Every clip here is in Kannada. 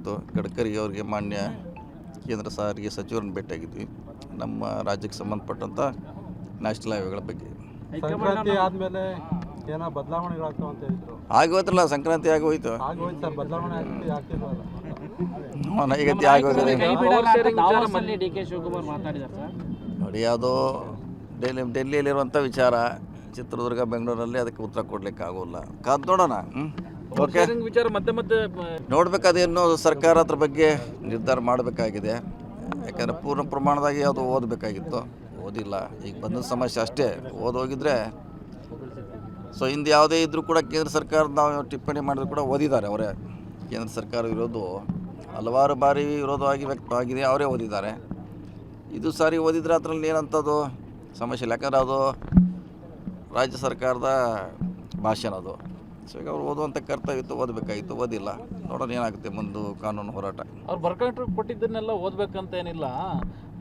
ಮತ್ತು ಗಡ್ಕರಿ ಅವರಿಗೆ ಮಾನ್ಯ ಕೇಂದ್ರ ಸಾರಿಗೆ ಸಚಿವರನ್ನು ಭೇಟಿಯಾಗಿದ್ವಿ. ನಮ್ಮ ರಾಜ್ಯಕ್ಕೆ ಸಂಬಂಧಪಟ್ಟಂಥ ನ್ಯಾಷನಲ್ ಹೈವೇಗಳ ಬಗ್ಗೆ. ಸಂಕ್ರಾಂತಿ ಆದಮೇಲೆ ಏನೋ ಬದಲಾವಣೆಗಳಾಗ್ತಾವ ಅಂತ ಹೇಳಿದ್ರು. ಆಗೋಯ್ತಲ್ಲ, ಸಂಕ್ರಾಂತಿ ಆಗೋಯ್ತು. ಆಗೋಯ್ತು ಸರ್, ಬದಲಾವಣೆ ಆಗ್ತಿಲ್ವಲ್ಲ. ನೈಗತಿ ಆಗೋಗಿದೆ ಡಿ.ಕೆ. ಶಿವಕುಮಾರ್ ಮಾತಾಡಿದ್ದಾರೆ ಸರ್. ನೋಡಿ, ಅದು ಡೆಲ್ಲಿಯಲ್ಲಿರುವಂಥ ವಿಚಾರ. ಚಿತ್ರದುರ್ಗ ಬೆಂಗಳೂರಲ್ಲಿ ಅದಕ್ಕೆ ಉತ್ತರ ಕೊಡ್ಲಿಕ್ಕೆ ಆಗೋಲ್ಲ. ಕಾದು ನೋಡೋಣ. ಓಕೆ, ವಿಚಾರ ಮತ್ತೆ ನೋಡ್ಬೇಕು. ಅದೇನು ಸರ್ಕಾರ ಅದ್ರ ಬಗ್ಗೆ ನಿರ್ಧಾರ ಮಾಡಬೇಕಾಗಿದೆ. ಯಾಕಂದರೆ ಪೂರ್ಣ ಪ್ರಮಾಣದಾಗಿ ಅದು ಓದಬೇಕಾಗಿತ್ತು, ಓದಿಲ್ಲ. ಈಗ ಬಂದ ಸಮಸ್ಯೆ ಅಷ್ಟೇ. ಓದೋಗಿದ್ರೆ ಸೊ ಹಿಂದೆ ಯಾವುದೇ ಇದ್ದರೂ ಕೂಡ ಕೇಂದ್ರ ಸರ್ಕಾರ ನಾವು ಟಿಪ್ಪಣಿ ಮಾಡಿದ್ರು ಕೂಡ ಓದಿದ್ದಾರೆ ಅವರೇ. ಕೇಂದ್ರ ಸರ್ಕಾರ ವಿರೋಧ ಹಲವಾರು ಬಾರಿ ವಿರೋಧವಾಗಿ ವ್ಯಕ್ತವಾಗಿದೆ, ಅವರೇ ಓದಿದ್ದಾರೆ. ಇದು ಸಾರಿ ಓದಿದ್ರೆ ಅದರಲ್ಲಿ ಏನಂಥದ್ದು ಸಮಸ್ಯೆ ಇಲ್ಲ. ಯಾಕಂದರೆ ಅದು ರಾಜ್ಯ ಸರ್ಕಾರದ ಭಾಷಣ ಅದು. ಸೊ ಈಗ ಅವ್ರು ಓದುವಂಥ ಕರ್ತವ್ಯ ಇತ್ತು, ಓದಬೇಕಾಗಿತ್ತು, ಓದಿಲ್ಲ. ನೋಡೋಣ ಏನಾಗುತ್ತೆ ಮುಂದೆ ಕಾನೂನು ಹೋರಾಟ. ಅವ್ರು ಬರ್ಕೊಂಡು ಕೊಟ್ಟಿದ್ದನ್ನೆಲ್ಲ ಓದಬೇಕಂತ ಏನಿಲ್ಲ,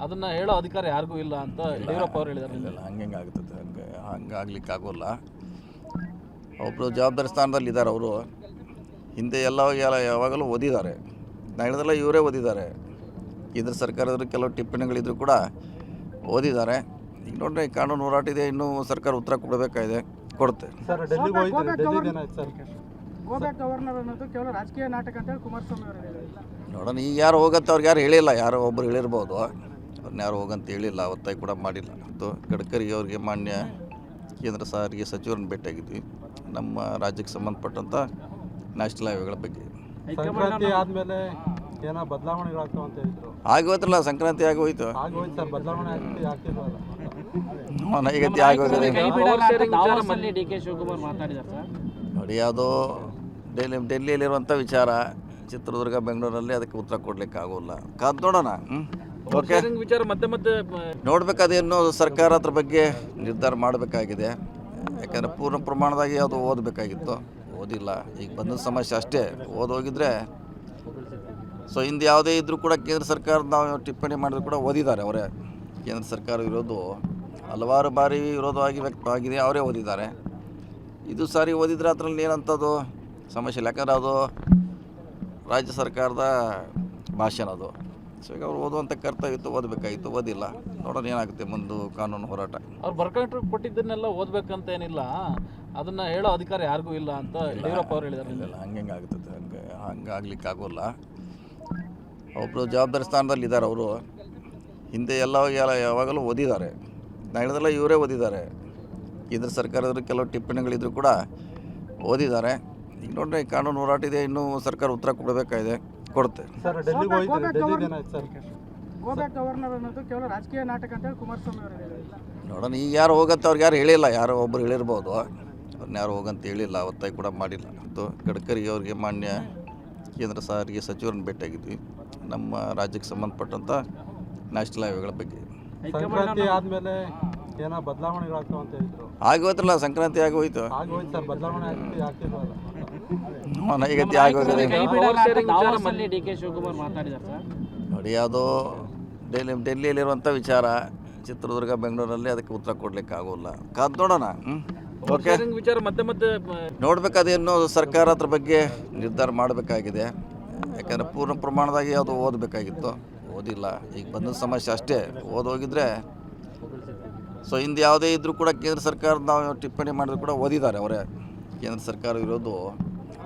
ಅದನ್ನು ಹೇಳೋ ಅಧಿಕಾರ ಯಾರಿಗೂ ಇಲ್ಲ ಅಂತ ಯಡಿಯೂರಪ್ಪ ಅವ್ರು ಹೇಳಿದ್ದಾರೆ. ಇಲ್ಲ, ಹಂಗೆ ಆಗ್ತದೆ. ಹಂಗೆ ಆಗ್ಲಿಕ್ಕೆ ಆಗೋಲ್ಲ. ಒಬ್ಬರು ಜವಾಬ್ದಾರಿ ಸ್ಥಾನದಲ್ಲಿ ಇದ್ದಾರೆ. ಅವರು ಹಿಂದೆ ಯಾವಾಗಲೂ ಓದಿದ್ದಾರೆ. ನಾನು ಹೇಳಿದೆಲ್ಲ ಇವರೇ ಓದಿದ್ದಾರೆ. ಕೇಂದ್ರ ಸರ್ಕಾರದವರು ಕೆಲವು ಟಿಪ್ಪಣಿಗಳಿದ್ರು ಕೂಡ ಓದಿದ್ದಾರೆ. ಈಗ ನೋಡ್ರಿ, ಕಾನೂನು ಹೋರಾಟ ಇದೆ, ಇನ್ನೂ ಸರ್ಕಾರ ಉತ್ತರ ಕೊಡಬೇಕಾಗಿದೆ, ಕೊಡುತ್ತೆ. ಸರ್, ಡೆಲ್ಲಿಗೆ ಹೋಗಿದ್ರು. ಡೆಲ್ಲಿದು ಏನಾಯ್ತು ಸರ್? ಗೋಬ್ಯಾಕ್ ಗವರ್ನರ್ ಅನ್ನೋದು ಕೇವಲ ರಾಜಕೀಯ ನಾಟಕ ಅಂತ ಹೇಳಿ ಕುಮಾರಸ್ವಾಮಿ ಅವರು ಹೇಳಿದ್ದಾರೆ. ನೋಡೋಣ, ಈಗ ಯಾರು ಹೋಗತ್ತೆ ಅವ್ರಿಗೆ ಯಾರು ಹೇಳಿಲ್ಲ. ಯಾರೋ ಒಬ್ಬರು ಹೇಳಿರ್ಬೋದು, ಅವ್ರನ್ನ ಯಾರು ಹೋಗಂತ ಹೇಳಿಲ್ಲ, ಒತ್ತಾಯ ಕೂಡ ಮಾಡಿಲ್ಲ. ಮತ್ತು ಗಡ್ಕರಿ ಅವರಿಗೆ ಮಾನ್ಯ ಕೇಂದ್ರ ಸಾರಿಗೆ ಸಚಿವರನ್ನು ಭೇಟಿಯಾಗಿದ್ವಿ. ನಮ್ಮ ರಾಜ್ಯಕ್ಕೆ ಸಂಬಂಧಪಟ್ಟಂಥ ನ್ಯಾಷನಲ್ ಹೈವೇಗಳ ಬಗ್ಗೆ. ಸಂಕ್ರಾಂತಿ ಆದಮೇಲೆ ಏನೋ ಬದಲಾವಣೆಗಳಾಗ್ತಾವ ಅಂತ ಹೇಳಿದ್ರು. ಆಗೋಯ್ತಲ್ಲ, ಸಂಕ್ರಾಂತಿ ಆಗೋಯ್ತು. ಆಗೋಯ್ತು ಸರ್, ಬದಲಾವಣೆ ಆಗ್ತಿಲ್ವಲ್ಲ. ನೈಗತಿ ಆಗೋಗಿದೆ. ಡಿ.ಕೆ. ಶಿವಕುಮಾರ್ ಮಾತಾಡಿದ್ದಾರೆ ಸರ್. ನೋಡಿ, ಅದು ಡೆಲ್ಲಿಯಲ್ಲಿರುವಂಥ ವಿಚಾರ. ಚಿತ್ರದುರ್ಗ ಬೆಂಗಳೂರಲ್ಲಿ ಅದಕ್ಕೆ ಉತ್ತರ ಕೊಡ್ಲಿಕ್ಕೆ ಆಗೋಲ್ಲ. ಕಾದು ನೋಡೋಣ. ಓಕೆ, ವಿಚಾರ ಮತ್ತೆ ನೋಡ್ಬೇಕು. ಅದೇನು ಸರ್ಕಾರ ಅದ್ರ ಬಗ್ಗೆ ನಿರ್ಧಾರ ಮಾಡಬೇಕಾಗಿದೆ. ಯಾಕಂದರೆ ಪೂರ್ಣ ಪ್ರಮಾಣದಾಗಿ ಅದು ಓದಬೇಕಾಗಿತ್ತು, ಓದಿಲ್ಲ. ಈಗ ಬಂದ ಸಮಸ್ಯೆ ಅಷ್ಟೇ. ಓದೋಗಿದ್ರೆ ಸೊ ಹಿಂದೆ ಯಾವುದೇ ಇದ್ದರೂ ಕೂಡ ಕೇಂದ್ರ ಸರ್ಕಾರ ನಾವು ಟಿಪ್ಪಣಿ ಮಾಡಿದ್ರು ಕೂಡ ಓದಿದ್ದಾರೆ ಅವರೇ. ಕೇಂದ್ರ ಸರ್ಕಾರ ವಿರೋಧ ಹಲವಾರು ಬಾರಿ ವಿರೋಧವಾಗಿ ವ್ಯಕ್ತವಾಗಿದೆ, ಅವರೇ ಓದಿದ್ದಾರೆ. ಇದು ಸಾರಿ ಓದಿದ್ರೆ ಅದರಲ್ಲಿ ಏನಂಥದ್ದು ಸಮಸ್ಯೆ ಇಲ್ಲ. ಯಾಕಂದರೆ ಅದು ರಾಜ್ಯ ಸರ್ಕಾರದ ಭಾಷಣ ಅದು. ಸೊ ಈಗ ಅವ್ರು ಓದುವಂಥ ಕರ್ತವ್ಯ ಇತ್ತು, ಓದಬೇಕಾಗಿತ್ತು, ಓದಿಲ್ಲ. ನೋಡೋಣ ಏನಾಗುತ್ತೆ ಮುಂದೆ ಕಾನೂನು ಹೋರಾಟ. ಅವ್ರು ಬರ್ಕೊಂಡು ಕೊಟ್ಟಿದ್ದನ್ನೆಲ್ಲ ಓದಬೇಕಂತ ಏನಿಲ್ಲ, ಅದನ್ನು ಹೇಳೋ ಅಧಿಕಾರ ಯಾರಿಗೂ ಇಲ್ಲ ಅಂತ ಯಡಿಯೂರಪ್ಪ ಅವ್ರು ಹೇಳಿದ್ದಾರೆ. ಇಲ್ಲ, ಹಂಗೆ ಆಗ್ತದೆ. ಹಂಗೆ ಆಗ್ಲಿಕ್ಕೆ ಆಗೋಲ್ಲ. ಒಬ್ಬರು ಜವಾಬ್ದಾರಿ ಸ್ಥಾನದಲ್ಲಿ ಇದ್ದಾರೆ. ಅವರು ಹಿಂದೆ ಯಾವಾಗಲೂ ಓದಿದ್ದಾರೆ. ನಾನು ಹೇಳಿದೆಲ್ಲ ಇವರೇ ಓದಿದ್ದಾರೆ. ಕೇಂದ್ರ ಸರ್ಕಾರದವರು ಕೆಲವು ಟಿಪ್ಪಣಿಗಳಿದ್ರು ಕೂಡ ಓದಿದ್ದಾರೆ. ಈಗ ನೋಡ್ರಿ, ಕಾನೂನು ಹೋರಾಟ ಇದೆ, ಇನ್ನೂ ಸರ್ಕಾರ ಉತ್ತರ ಕೊಡಬೇಕಾಗಿದೆ, ಕೊಡುತ್ತೆ. ಸರ್, ಡೆಲ್ಲಿಗೆ ಹೋಗಿದ್ರು. ಡೆಲ್ಲಿದು ಏನಾಯ್ತು ಸರ್? ಗೋಬ್ಯಾಕ್ ಗವರ್ನರ್ ಅನ್ನೋದು ಕೇವಲ ರಾಜಕೀಯ ನಾಟಕ ಅಂತ ಹೇಳಿ ಕುಮಾರಸ್ವಾಮಿ ಅವರು ಹೇಳಿದ್ದಾರೆ. ನೋಡೋಣ, ಈಗ ಯಾರು ಹೋಗತ್ತೆ ಅವ್ರಿಗೆ ಯಾರು ಹೇಳಿಲ್ಲ. ಯಾರೋ ಒಬ್ಬರು ಹೇಳಿರ್ಬೋದು, ಅವ್ರನ್ನ ಯಾರು ಹೋಗಂತ ಹೇಳಿಲ್ಲ, ಒತ್ತಾಯ ಕೂಡ ಮಾಡಿಲ್ಲ. ಮತ್ತು ಗಡ್ಕರಿ ಅವರಿಗೆ ಮಾನ್ಯ ಕೇಂದ್ರ ಸಾರಿಗೆ ಸಚಿವರನ್ನು ಭೇಟಿಯಾಗಿದ್ವಿ. ನಮ್ಮ ರಾಜ್ಯಕ್ಕೆ ಸಂಬಂಧಪಟ್ಟಂಥ ನ್ಯಾಷನಲ್ ಹೈವೇಗಳ ಬಗ್ಗೆ. ಸಂಕ್ರಾಂತಿ ಆದಮೇಲೆ ಏನೋ ಬದಲಾವಣೆಗಳಾಗ್ತಾವ ಅಂತ ಹೇಳಿದ್ರು. ಆಗೋಯ್ತಲ್ಲ, ಸಂಕ್ರಾಂತಿ ಆಗೋಯ್ತು. ಆಗೋಯ್ತು ಸರ್, ಬದಲಾವಣೆ ಆಗ್ತಿಲ್ವಲ್ಲ. ನೈಗತಿ ಆಗೋಗಿದೆ. ಡಿ.ಕೆ. ಶಿವಕುಮಾರ್ ಮಾತಾಡಿದ್ದಾರೆ ಸರ್. ನೋಡಿ, ಅದು ಡೆಲ್ಲಿಯಲ್ಲಿರುವಂಥ ವಿಚಾರ. ಚಿತ್ರದುರ್ಗ ಬೆಂಗಳೂರಲ್ಲಿ ಅದಕ್ಕೆ ಉತ್ತರ ಕೊಡ್ಲಿಕ್ಕೆ ಆಗೋಲ್ಲ. ಕಾದು ನೋಡೋಣ. ಓಕೆ, ವಿಚಾರ ಮತ್ತೆ ನೋಡ್ಬೇಕು. ಅದೇನು ಸರ್ಕಾರ ಅದ್ರ ಬಗ್ಗೆ ನಿರ್ಧಾರ ಮಾಡಬೇಕಾಗಿದೆ. ಯಾಕಂದರೆ ಪೂರ್ಣ ಪ್ರಮಾಣದಾಗಿ ಅದು ಓದಬೇಕಾಗಿತ್ತು, ಓದಿಲ್ಲ. ಈಗ ಬಂದ ಸಮಸ್ಯೆ ಅಷ್ಟೇ. ಓದೋಗಿದ್ರೆ ಸೊ ಹಿಂದೆ ಯಾವುದೇ ಇದ್ದರೂ ಕೂಡ ಕೇಂದ್ರ ಸರ್ಕಾರ ನಾವು ಟಿಪ್ಪಣಿ ಮಾಡಿದ್ರು ಕೂಡ ಓದಿದ್ದಾರೆ ಅವರೇ. ಕೇಂದ್ರ ಸರ್ಕಾರ ವಿರೋಧ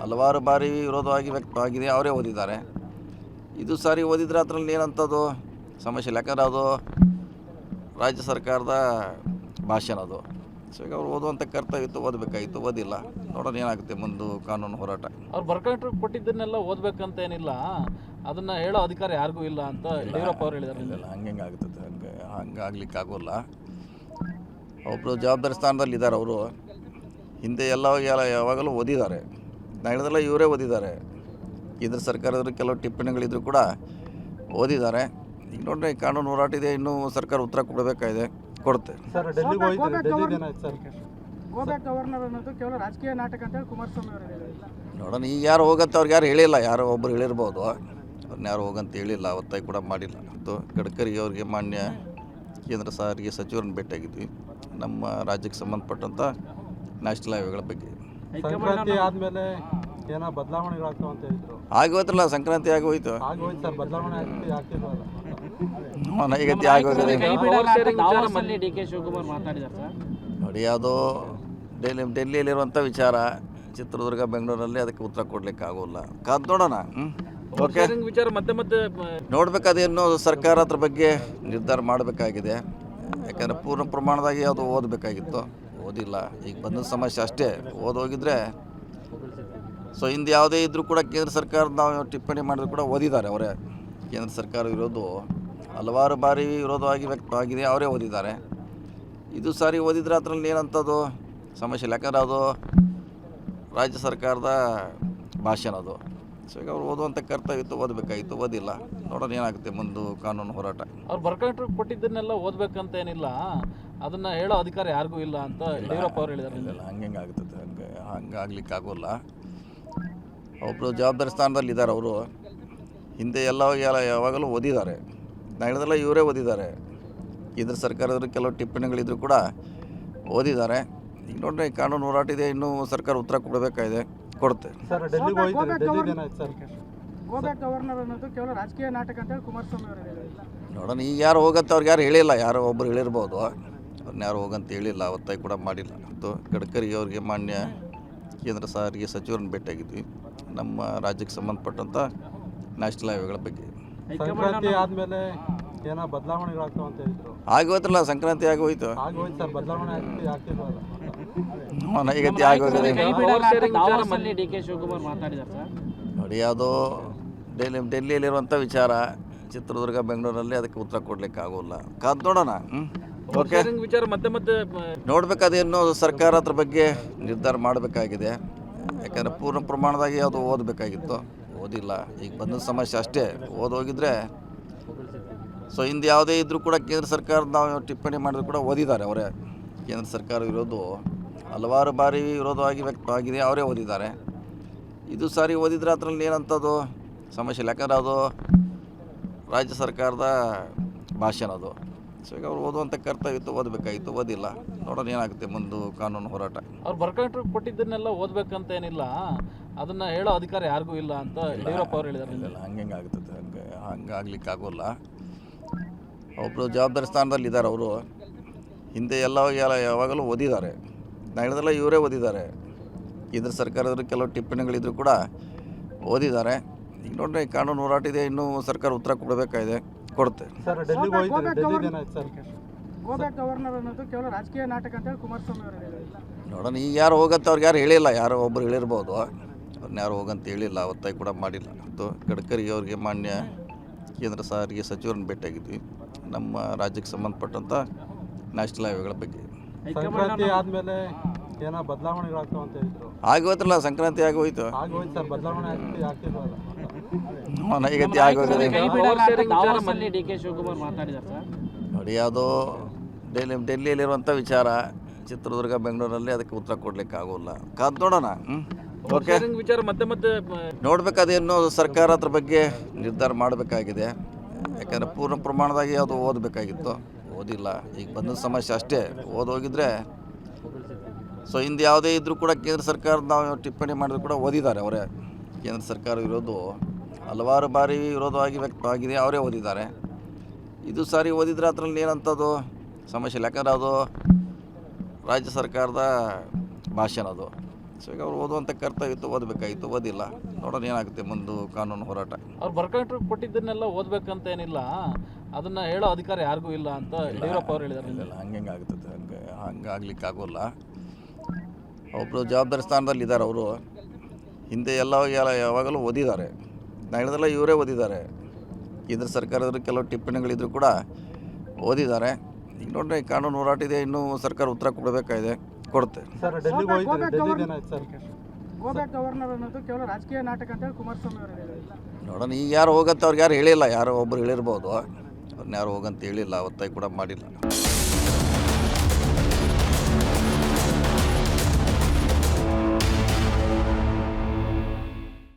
ಹಲವಾರು ಬಾರಿ ವಿರೋಧವಾಗಿ ವ್ಯಕ್ತವಾಗಿದೆ, ಅವರೇ ಓದಿದ್ದಾರೆ. ಇದು ಸಾರಿ ಓದಿದ್ರೆ ಅದರಲ್ಲಿ ಏನಂಥದ್ದು ಸಮಸ್ಯೆ ಇಲ್ಲ. ಯಾಕಂದರೆ ಅದು ರಾಜ್ಯ ಸರ್ಕಾರದ ಭಾಷಣ ಅದು. ಸೊ ಈಗ ಅವ್ರು ಓದುವಂಥ ಕರ್ತವ್ಯ ಇತ್ತು, ಓದಬೇಕಾಗಿತ್ತು, ಓದಿಲ್ಲ. ನೋಡೋಣ ಏನಾಗುತ್ತೆ ಮುಂದೆ ಕಾನೂನು ಹೋರಾಟ. ಅವ್ರು ಬರ್ಕೊಂಡು ಕೊಟ್ಟಿದ್ದನ್ನೆಲ್ಲ ಓದಬೇಕಂತ ಏನಿಲ್ಲ, ಅದನ್ನು ಹೇಳೋ ಅಧಿಕಾರ ಯಾರಿಗೂ ಇಲ್ಲ ಅಂತ ಯಡಿಯೂರಪ್ಪ ಅವ್ರು ಹೇಳಿದ್ದಾರೆ. ಇಲ್ಲ, ಹಂಗೆ ಆಗ್ತದೆ. ಹಂಗೆ ಆಗ್ಲಿಕ್ಕೆ ಆಗೋಲ್ಲ. ಒಬ್ಬರು ಜವಾಬ್ದಾರಿ ಸ್ಥಾನದಲ್ಲಿ ಇದ್ದಾರೆ. ಅವರು ಹಿಂದೆ ಯಾವಾಗಲೂ ಓದಿದ್ದಾರೆ. ನಾನು ಹೇಳಿದೆಲ್ಲ ಇವರೇ ಓದಿದ್ದಾರೆ. ಕೇಂದ್ರ ಸರ್ಕಾರದವರು ಕೆಲವು ಟಿಪ್ಪಣಿಗಳಿದ್ರು ಕೂಡ ಓದಿದ್ದಾರೆ. ಈಗ ನೋಡ್ರಿ, ಕಾನೂನು ಹೋರಾಟ ಇದೆ, ಇನ್ನೂ ಸರ್ಕಾರ ಉತ್ತರ ಕೊಡಬೇಕಾಗಿದೆ, ಕೊಡುತ್ತೆ. ಸರ್, ಡೆಲ್ಲಿಗೆ ಹೋಗಿದ್ರು. ಡೆಲ್ಲಿದು ಏನಾಯ್ತು ಸರ್? ಗೋಬ್ಯಾಕ್ ಗವರ್ನರ್ ಅನ್ನೋದು ಕೇವಲ ರಾಜಕೀಯ ನಾಟಕ ಅಂತ ಹೇಳಿ ಕುಮಾರಸ್ವಾಮಿ ಅವರು ಹೇಳಿದ್ದಾರೆ. ನೋಡೋಣ, ಈಗ ಯಾರು ಹೋಗತ್ತೆ ಅವ್ರಿಗೆ ಯಾರು ಹೇಳಿಲ್ಲ. ಯಾರೋ ಒಬ್ಬರು ಹೇಳಿರ್ಬೋದು, ಅವ್ರನ್ನ ಯಾರು ಹೋಗಂತ ಹೇಳಿಲ್ಲ, ಒತ್ತಾಯ ಕೂಡ ಮಾಡಿಲ್ಲ. ಮತ್ತು ಗಡ್ಕರಿ ಅವರಿಗೆ ಮಾನ್ಯ ಕೇಂದ್ರ ಸಾರಿಗೆ ಸಚಿವರನ್ನು ಭೇಟಿಯಾಗಿದ್ವಿ. ನಮ್ಮ ರಾಜ್ಯಕ್ಕೆ ಸಂಬಂಧಪಟ್ಟಂಥ ನ್ಯಾಷನಲ್ ಹೈವೇಗಳ ಬಗ್ಗೆ. ಸಂಕ್ರಾಂತಿ ಆದಮೇಲೆ ಏನೋ ಬದಲಾವಣೆಗಳಾಗ್ತಾವ ಅಂತ ಹೇಳಿದ್ರು. ಆಗೋಯ್ತಲ್ಲ, ಸಂಕ್ರಾಂತಿ ಆಗೋಯ್ತು. ಆಗೋಯ್ತು ಸರ್, ಬದಲಾವಣೆ ಆಗ್ತಿಲ್ವಲ್ಲ. ನೈಗತಿ ಆಗೋಗಿದೆ. ಡಿ ಕೆ ಶಿವಕುಮಾರ್ ಮಾತಾಡಿದ್ದಾರೆ ಸರ್. ನೋಡಿ, ಅದು ಡೆಲ್ಲಿಯಲ್ಲಿರುವಂಥ ವಿಚಾರ. ಚಿತ್ರದುರ್ಗ, ಬೆಂಗಳೂರಲ್ಲಿ ಅದಕ್ಕೆ ಉತ್ತರ ಕೊಡ್ಲಿಕ್ಕೆ ಆಗೋಲ್ಲ. ಕಾದ್ ನೋಡೋಣ. ಓಕೆ, ವಿಚಾರ ಮತ್ತೆ ಮತ್ತೆ ನೋಡ್ಬೇಕಾದೇನು ಸರ್ಕಾರ ಅದ್ರ ಬಗ್ಗೆ ನಿರ್ಧಾರ ಮಾಡಬೇಕಾಗಿದೆ. ಯಾಕಂದರೆ ಪೂರ್ಣ ಪ್ರಮಾಣದಾಗಿ ಅದು ಓದಬೇಕಾಗಿತ್ತು, ಓದಿಲ್ಲ. ಈಗ ಬಂದ ಸಮಸ್ಯೆ ಅಷ್ಟೇ. ಓದೋಗಿದ್ರೆ ಸೊ ಹಿಂದೆ ಯಾವುದೇ ಇದ್ದರೂ ಕೂಡ ಕೇಂದ್ರ ಸರ್ಕಾರ ನಾವು ಟಿಪ್ಪಣಿ ಮಾಡಿದ್ರು ಕೂಡ ಓದಿದ್ದಾರೆ ಅವರೇ. ಕೇಂದ್ರ ಸರ್ಕಾರ ವಿರೋಧ ಹಲವಾರು ಬಾರಿ ವಿರೋಧವಾಗಿ ವ್ಯಕ್ತವಾಗಿದೆ, ಅವರೇ ಓದಿದ್ದಾರೆ. ಇದು ಸಾರಿ ಓದಿದ್ರೆ ಅದರಲ್ಲಿ ಏನಂಥದ್ದು ಸಮಸ್ಯೆ ಇಲ್ಲ. ಯಾಕಂದರೆ ಅದು ರಾಜ್ಯ ಸರ್ಕಾರದ ಭಾಷಣ ಅದು. ಸೊ ಈಗ ಅವ್ರು ಓದುವಂಥ ಕರ್ತವ್ಯ ಇತ್ತು, ಓದಬೇಕಾಗಿತ್ತು, ಓದಿಲ್ಲ. ನೋಡೋಣ ಏನಾಗುತ್ತೆ ಮುಂದೆ ಕಾನೂನು ಹೋರಾಟ. ಅವ್ರು ಬರ್ಕೊಂಡ್ರು ಕೊಟ್ಟಿದ್ದನ್ನೆಲ್ಲ ಓದ್ಬೇಕಂತ ಏನಿಲ್ಲ, ಅದನ್ನ ಹೇಳೋ ಅಧಿಕಾರ ಯಾರಿಗೂ ಇಲ್ಲ ಅಂತ ಯಡಿಯೂರಪ್ಪ ಅವ್ರು ಹೇಳಿದ್ದಾರೆ. ಇಲ್ಲ, ಹಂಗೆ ಆಗ್ತದೆ. ಹಂಗೆ ಆಗ್ಲಿಕ್ಕೆ ಆಗೋಲ್ಲ. ಒಬ್ಬರು ಜವಾಬ್ದಾರಿ ಸ್ಥಾನದಲ್ಲಿ ಇದ್ದಾರೆ ಅವರು. ಹಿಂದೆ ಯಾವಾಗಲೂ ಓದಿದ್ದಾರೆ. ನಾನು ಹೇಳಿದಲ್ಲ, ಇವರೇ ಓದಿದ್ದಾರೆ. ಕೇಂದ್ರ ಸರ್ಕಾರದವರು ಕೆಲವು ಟಿಪ್ಪಣಿಗಳಿದ್ರು ಕೂಡ ಓದಿದ್ದಾರೆ. ಈಗ ನೋಡ್ರಿ, ಕಾನೂನು ಹೋರಾಟ ಇದೆ, ಇನ್ನೂ ಸರ್ಕಾರ ಉತ್ತರ ಕೊಡಬೇಕಾಗಿದೆ, ಕೊಡುತ್ತೆ. ಸರ್, ಡೆಲ್ಲಿಗೆ ಹೋಗಿದ್ರಿ. ಡೆಲ್ಲಿಗೆ ಏನಾಯ್ತು ಸರ್? ಗೋಬ್ಯಾಕ್ ಗವರ್ನರ್ ಅನ್ನೋದು ಕೇವಲ ರಾಜಕೀಯ ನಾಟಕ ಅಂತ ಹೇಳಿ ಕುಮಾರಸ್ವಾಮಿ ಅವರು ಹೇಳಿದ್ದಾರೆ. ನೋಡೋಣ, ಈಗ ಯಾರು ಹೋಗಂತ ಅವ್ರಿಗೆ ಯಾರು ಹೇಳಿಲ್ಲ. ಯಾರೋ ಒಬ್ಬರು ಹೇಳಿರ್ಬೋದು, ಅವ್ರನ್ನ ಯಾರು ಹೋಗಂತ ಹೇಳಿಲ್ಲ, ಒತ್ತಾಯ ಕೂಡ ಮಾಡಿಲ್ಲ. ಮತ್ತು ಗಡ್ಕರಿ ಅವರಿಗೆ ಮಾನ್ಯ ಕೇಂದ್ರ ಸಾರಿಗೆ ಸಚಿವರನ್ನು ಭೇಟಿಯಾಗಿದ್ವಿ, ನಮ್ಮ ರಾಜ್ಯಕ್ಕೆ ಸಂಬಂಧಪಟ್ಟಂಥ ನ್ಯಾಷನಲ್ ಹೈವೇಗಳ ಬಗ್ಗೆ. ಸಂಕ್ರಾಂತಿ ಆದಮೇಲೆ ಏನೋ ಬದಲಾವಣೆಗಳಾಗ್ತಾವ ಅಂತ ಹೇಳಿದ್ರು. ಆಗೋಯ್ತಲ್ಲ, ಸಂಕ್ರಾಂತಿ ಆಗೋಯ್ತು. ಆಗೋಯ್ತು ಸರ್, ಬದಲಾವಣೆ ಆಗ್ತಿಲ್ವಲ್ಲ. ನೈಗತಿ ಆಗೋಗಿದೆ. ಡಿ ಕೆ ಶಿವಕುಮಾರ್ ಮಾತಾಡಿದ್ದಾರೆ ಸರ್. ನೋಡಿ, ಅದು ಡೆಲ್ಲಿಯಲ್ಲಿರುವಂಥ ವಿಚಾರ. ಚಿತ್ರದುರ್ಗ, ಬೆಂಗಳೂರಲ್ಲಿ ಅದಕ್ಕೆ ಉತ್ತರ ಕೊಡ್ಲಿಕ್ಕೆ ಆಗೋಲ್ಲ. ಕಾದ್ ನೋಡೋಣ. ಓಕೆ, ವಿಚಾರ ಮತ್ತೆ ಮತ್ತೆ ನೋಡ್ಬೇಕಾದೇನು ಸರ್ಕಾರ ಅದ್ರ ಬಗ್ಗೆ ನಿರ್ಧಾರ ಮಾಡಬೇಕಾಗಿದೆ. ಯಾಕಂದರೆ ಪೂರ್ಣ ಪ್ರಮಾಣದಾಗಿ ಅದು ಓದಬೇಕಾಗಿತ್ತು, ಓದಿಲ್ಲ. ಈಗ ಬಂದ ಸಮಸ್ಯೆ ಅಷ್ಟೇ. ಓದೋಗಿದ್ರೆ ಸೊ ಹಿಂದೆ ಯಾವುದೇ ಇದ್ದರೂ ಕೂಡ ಕೇಂದ್ರ ಸರ್ಕಾರ ನಾವು ಟಿಪ್ಪಣಿ ಮಾಡಿದ್ರು ಕೂಡ ಓದಿದ್ದಾರೆ ಅವರೇ. ಕೇಂದ್ರ ಸರ್ಕಾರ ವಿರೋಧ ಹಲವಾರು ಬಾರಿ ವಿರೋಧವಾಗಿ ವ್ಯಕ್ತವಾಗಿದೆ, ಅವರೇ ಓದಿದ್ದಾರೆ. ಇದು ಸಾರಿ ಓದಿದ್ರೆ ಅದರಲ್ಲಿ ಏನಂಥದ್ದು ಸಮಸ್ಯೆ ಇಲ್ಲ. ಯಾಕಂದರೆ ಅದು ರಾಜ್ಯ ಸರ್ಕಾರದ ಭಾಷಣ ಅದು. ಸೊ ಈಗ ಅವ್ರು ಓದುವಂಥ ಕರ್ತವ್ಯ ಇತ್ತು, ಓದಬೇಕಾಗಿತ್ತು, ಓದಿಲ್ಲ. ನೋಡೋಣ ಏನಾಗುತ್ತೆ ಮುಂದೆ ಕಾನೂನು ಹೋರಾಟ. ಅವ್ರು ಬರ್ಕೊಂಡ್ರು ಕೊಟ್ಟಿದ್ದನ್ನೆಲ್ಲ ಓದ್ಬೇಕಂತ ಏನಿಲ್ಲ, ಅದನ್ನ ಹೇಳೋ ಅಧಿಕಾರ ಯಾರಿಗೂ ಇಲ್ಲ ಅಂತ ಯಡಿಯೂರಪ್ಪ ಅವ್ರು ಹೇಳಿದ್ದಾರೆ. ಇಲ್ಲ, ಹಂಗೆ ಆಗ್ತದೆ. ಹಂಗೆ ಆಗ್ಲಿಕ್ಕೆ ಆಗೋಲ್ಲ. ಒಬ್ಬರು ಜವಾಬ್ದಾರಿ ಸ್ಥಾನದಲ್ಲಿ ಇದ್ದಾರೆ ಅವರು. ಹಿಂದೆ ಯಾವಾಗಲೂ ಓದಿದ್ದಾರೆ. ನಾನು ಹೇಳಿದಲ್ಲ, ಇವರೇ ಓದಿದ್ದಾರೆ. ಕೇಂದ್ರ ಸರ್ಕಾರದವರು ಕೆಲವು ಟಿಪ್ಪಣಿಗಳಿದ್ರು ಕೂಡ ಓದಿದ್ದಾರೆ. ಈಗ ನೋಡ್ರಿ, ಕಾನೂನು ಹೋರಾಟ ಇದೆ, ಇನ್ನೂ ಸರ್ಕಾರ ಉತ್ತರ ಕೊಡಬೇಕಾಗಿದೆ, ಕೊಡುತ್ತೆ. ಸರ್, ಡೆಲ್ಲಿಗೆ ಹೋಗಿದ್ರಿ. ಡೆಲ್ಲಿಗೆ ಏನಾಯ್ತು ಸರ್? ಗೋಬ್ಯಾಕ್ ಗವರ್ನರ್ ಅನ್ನೋದು ಕೇವಲ ರಾಜಕೀಯ ನಾಟಕ ಅಂತ ಹೇಳಿ ಕುಮಾರಸ್ವಾಮಿ ಅವರು ಹೇಳಿದ್ದಾರೆ. ನೋಡೋಣ, ಈಗ ಯಾರು ಹೋಗಂತ ಅವ್ರಿಗೆ ಯಾರು ಹೇಳಿಲ್ಲ. ಯಾರೋ ಒಬ್ಬರು ಹೇಳಿರ್ಬೋದು, ಅವ್ರನ್ನ ಯಾರು ಹೋಗಂತ ಹೇಳಿಲ್ಲ, ಒತ್ತಾಯ ಕೂಡ ಮಾಡಿಲ್ಲ. ಮತ್ತು ಗಡ್ಕರಿ ಅವರಿಗೆ ಮಾನ್ಯ ಕೇಂದ್ರ ಸಾರಿಗೆ ಸಚಿವರನ್ನು ಭೇಟಿಯಾಗಿದ್ವಿ, ನಮ್ಮ ರಾಜ್ಯಕ್ಕೆ ಸಂಬಂಧಪಟ್ಟಂಥ ನ್ಯಾಷನಲ್ ಹೈವೇಗಳ ಬಗ್ಗೆ. ಸಂಕ್ರಾಂತಿ ಆದಮೇಲೆ ಏನೋ ಬದಲಾವಣೆಗಳಾಗ್ತಾವ ಅಂತ ಹೇಳಿದ್ರು. ಆಗೋಯ್ತಲ್ಲ, ಸಂಕ್ರಾಂತಿ ಆಗೋಯ್ತು. ಆಗೋಯ್ತು ಸರ್, ಬದಲಾವಣೆ ಆಗ್ತಿಲ್ವಲ್ಲ. ನೈಗತಿ ಆಗೋಗಿದೆ. ಡಿ ಕೆ ಶಿವಕುಮಾರ್ ಮಾತಾಡಿದ್ದಾರೆ ಸರ್. ನೋಡಿ, ಅದು ಡೆಲ್ಲಿಯಲ್ಲಿರುವಂಥ ವಿಚಾರ. ಚಿತ್ರದುರ್ಗ, ಬೆಂಗಳೂರಲ್ಲಿ ಅದಕ್ಕೆ ಉತ್ತರ ಕೊಡ್ಲಿಕ್ಕೆ ಆಗೋಲ್ಲ. ಕಾದ್ ನೋಡೋಣ. ಓಕೆ, ವಿಚಾರ ಮತ್ತೆ ಮತ್ತೆ ನೋಡ್ಬೇಕಾದೇನು ಸರ್ಕಾರ ಅದ್ರ ಬಗ್ಗೆ ನಿರ್ಧಾರ ಮಾಡಬೇಕಾಗಿದೆ. ಯಾಕಂದರೆ ಪೂರ್ಣ ಪ್ರಮಾಣದಾಗಿ ಅದು ಓದಬೇಕಾಗಿತ್ತು, ಓದಿಲ್ಲ. ಈಗ ಬಂದ ಸಮಸ್ಯೆ ಅಷ್ಟೇ. ಓದೋಗಿದ್ರೆ ಸೊ ಹಿಂದೆ ಯಾವುದೇ ಇದ್ದರೂ ಕೂಡ ಕೇಂದ್ರ ಸರ್ಕಾರ ನಾವು ಟಿಪ್ಪಣಿ ಮಾಡಿದ್ರು ಕೂಡ ಓದಿದ್ದಾರೆ ಅವರೇ. ಕೇಂದ್ರ ಸರ್ಕಾರ ವಿರೋಧ ಹಲವಾರು ಬಾರಿ ವಿರೋಧವಾಗಿ ವ್ಯಕ್ತವಾಗಿದೆ, ಅವರೇ ಓದಿದ್ದಾರೆ. ಇದು ಸಾರಿ ಓದಿದ್ರೆ ಅದರಲ್ಲಿ ಏನಂಥದ್ದು ಸಮಸ್ಯೆ ಇಲ್ಲ. ಯಾಕಂದರೆ ಅದು ರಾಜ್ಯ ಸರ್ಕಾರದ ಭಾಷಣ ಅದು. ಸೊ ಈಗ ಅವ್ರು ಓದುವಂಥ ಕರ್ತವ್ಯ ಇತ್ತು, ಓದಬೇಕಾಗಿತ್ತು, ಓದಿಲ್ಲ. ನೋಡೋಣ ಏನಾಗುತ್ತೆ ಮುಂದೆ ಕಾನೂನು ಹೋರಾಟ. ಅವ್ರು ಬರ್ಕೊಂಡ್ರು ಕೊಟ್ಟಿದ್ದನ್ನೆಲ್ಲ ಓದ್ಬೇಕಂತ ಏನಿಲ್ಲ, ಅದನ್ನ ಹೇಳೋ ಅಧಿಕಾರ ಯಾರಿಗೂ ಇಲ್ಲ ಅಂತ ಯಡಿಯೂರಪ್ಪ ಅವ್ರು ಹೇಳಿದ್ದಾರೆ. ಇಲ್ಲ, ಹಂಗೆ ಆಗ್ತದೆ. ಹಂಗೆ ಆಗ್ಲಿಕ್ಕೆ ಆಗೋಲ್ಲ. ಒಬ್ಬರು ಜವಾಬ್ದಾರಿ ಸ್ಥಾನದಲ್ಲಿ ಇದ್ದಾರೆ ಅವರು. ಹಿಂದೆ ಯಾವಾಗಲೂ ಓದಿದ್ದಾರೆ. ನಾನು ಹೇಳಿದಲ್ಲ, ಇವರೇ ಓದಿದ್ದಾರೆ. ಕೇಂದ್ರ ಸರ್ಕಾರದವರು ಕೆಲವು ಟಿಪ್ಪಣಿಗಳಿದ್ರು ಕೂಡ ಓದಿದ್ದಾರೆ. ಈಗ ನೋಡ್ರಿ, ಕಾನೂನು ಹೋರಾಟ ಇದೆ, ಇನ್ನೂ ಸರ್ಕಾರ ಉತ್ತರ ಕೊಡಬೇಕಾಗಿದೆ, ಕೊಡುತ್ತೆ. ಸರ್, ಡೆಲ್ಲಿಗೆ ಹೋಗಿದ್ರಿ. ಡೆಲ್ಲಿಗೆ ಏನಾಯ್ತು ಸರ್? ಗೋಬ್ಯಾಕ್ ಗವರ್ನರ್ ಅನ್ನೋದು ಕೇವಲ ರಾಜಕೀಯ ನಾಟಕ ಅಂತ ಹೇಳಿ ಕುಮಾರಸ್ವಾಮಿ ಅವರು ಹೇಳಿದ್ದಾರೆ. ನೋಡೋಣ, ಈಗ ಯಾರು ಹೋಗಂತ ಅವ್ರಿಗೆ ಯಾರು ಹೇಳಿಲ್ಲ. ಯಾರೋ ಒಬ್ಬರು ಹೇಳಿರ್ಬೋದು, ಅವ್ರನ್ನ ಯಾರು ಹೋಗಂತ ಹೇಳಿಲ್ಲ, ಒತ್ತಾಯ ಕೂಡ ಮಾಡಿಲ್ಲ.